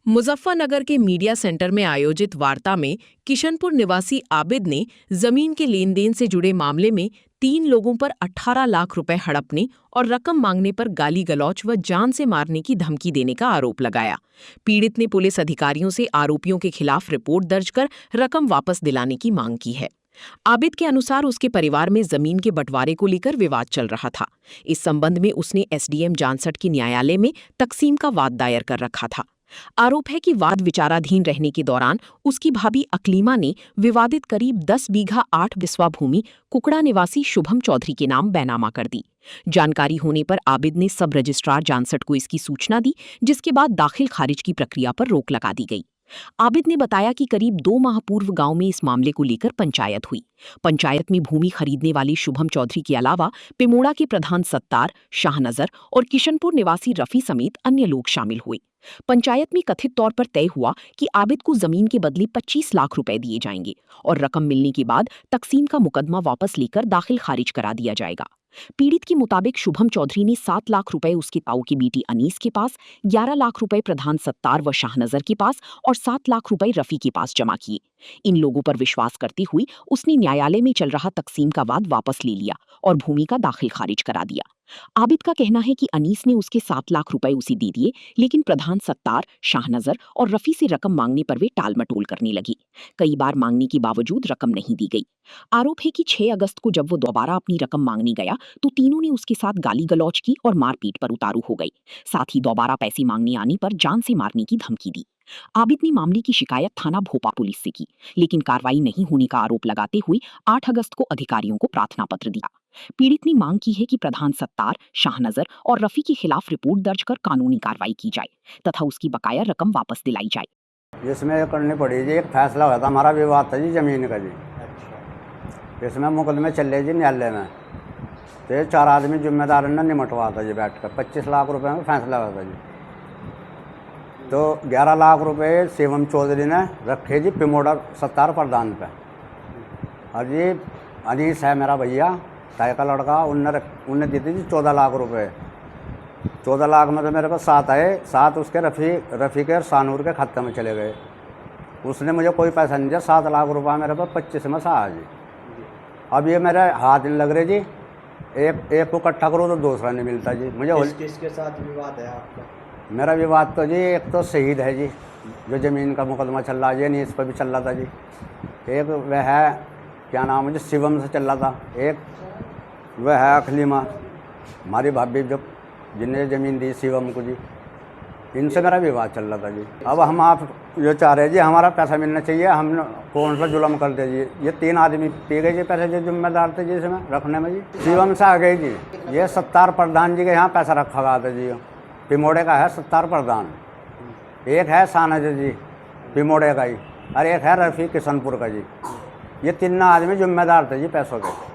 मुजफ्फरनगर के media centre में आयोजित वार्ता में किशनपुर निवासी आबिद ने जमीन के लेन देन से जुड़े मामले में 3 लोगों पर 18 लाख रुपए हड़पने और रकम मांगने पर गाली गलौज व जान से मारने की धमकी देने का आरोप लगाया। पीड़ित ने पुलिस अधिकारियों से आरोपियों के खिलाफ रिपोर्ट दर्ज कर रकम वापस दिलाने की मांग की है। आबिद के अनुसार उसके परिवार में जमीन के बंटवारे को लेकर विवाद चल रहा था। इस संबंध में उसने एसडीएम जानसठ की न्यायालय में तकसीम का वाद दायर कर रखा था। आरोप है कि वाद विचाराधीन रहने के दौरान उसकी भाभी अकलीमा ने विवादित करीब 10 बीघा 8 बिस्वा भूमि कुकड़ा निवासी शुभम चौधरी के नाम बैनामा कर दी। जानकारी होने पर आबिद ने सब रजिस्ट्रार जानसठ को इसकी सूचना दी, जिसके बाद दाखिल खारिज की प्रक्रिया पर रोक लगा दी गई। आबिद ने बताया कि करीब 2 माह पूर्व गांव में इस मामले को लेकर पंचायत हुई। पंचायत में भूमि खरीदने वाले शुभम चौधरी के अलावा पिमोड़ा के प्रधान सत्तार, शाहनजर और किशनपुर निवासी रफी समेत अन्य लोग शामिल हुए। पंचायत में कथित तौर पर तय हुआ कि आबिद को जमीन के बदले 25 लाख रुपए दिए जाएंगे और रकम मिलने के बाद तकसीम का मुकदमा वापस लेकर दाखिल खारिज करा दिया जाएगा। पीड़ित के मुताबिक शुभम चौधरी ने 7 लाख रुपए उसके ताऊ की बेटी अनीस के पास, 11 लाख रुपए प्रधान सत्तार व शाहनजर के पास और 7 लाख रुपए रफी के पास जमा किए। इन लोगों पर विश्वास करते हुए उसने न्यायालय में चल रहा तकसीम का वाद वापस ले लिया और भूमि का दाखिल खारिज करा दिया। आबिद का कहना है कि अनीस ने उसके 7 लाख रुपए उसे दे दिए, लेकिन प्रधान सत्तार, शाहनजर और रफी से रकम मांगने पर वे टाल मटोल करने लगी। कई बार मांगने के बावजूद रकम नहीं दी गई। आरोप है कि 6 अगस्त को जब वो दोबारा अपनी रकम मांगने गया तो तीनों ने उसके साथ गाली गलौज की और मारपीट पर उतारू हो गई। साथ ही दोबारा पैसे मांगने आने पर जान से मारने की धमकी दी। आबिद ने मामले की शिकायत थाना भोपा पुलिस से की, लेकिन कार्रवाई नहीं होने का आरोप लगाते हुए 8 अगस्त को अधिकारियों को प्रार्थना पत्र दिया। पीड़ित ने मांग की है कि प्रधान सत्तार, शाहनजर और रफी के खिलाफ रिपोर्ट दर्ज कर कानूनी कार्रवाई की जाए तथा उसकी बकाया रकम वापस दिलाई जाए। इसमें करनी पड़ी जी, एक फैसला हुआ था, हमारा विवाद था जी जमीन का जी। इसमें मुकदमे चल रहे जी न्यायालय में, तो 4 आदमी जिम्मेदार ने निमटवा था जी बैठकर। 25 लाख रुपए में फैसला हुआ था जी। तो 11 लाख रुपए शिवम चौधरी ने रखे जी पिमोड़ा सत्तार प्रधान पे, और जी अनीस है मेरा भैया, ताई का लड़का, उनने दी थी जी 14 लाख रुपए। 14 लाख में तो मेरे पास 7 आए, 7 उसके रफ़ी के और सानूर के खाते में चले गए। उसने मुझे कोई पैसा नहीं दिया। 7 लाख रुपया मेरे पास 25 में सा जी। अब ये मेरे हाथ नहीं लग रहे जी, एक को इकट्ठा करो तो दूसरा नहीं मिलता जी मुझे। किसके साथ विवाद है आपका? मेरा विवाद तो जी एक तो शहीद है जी, जो ज़मीन का मुकदमा चल रहा है, ये नहीं इस पर भी चल रहा था जी। एक वह है, क्या नाम है जी, शिवम से चल रहा था। एक वह है अकलीमा, हमारी भाभी जो जिन्हें ज़मीन दी शिवम को जी, इनसे मेरा विवाद चल रहा था जी। अब हम आप जो चाह रहे जी, हमारा पैसा मिलना चाहिए। हम कौन सा जुल्म कर दे जी। ये 3 आदमी पी गए जी पैसे, जो जिम्मेदार थे जी इसमें रखने में जी। शिवम से आ गई जी। ये सत्तार प्रधान जी के यहाँ पैसा रखा गया था जी, पिमोड़े का है सत्तार प्रधान। एक है शाहनजर जी पिमोड़े का ही, और एक है रफ़ी किशनपुर का जी। ये 3 आदमी जिम्मेदार थे जी पैसों के।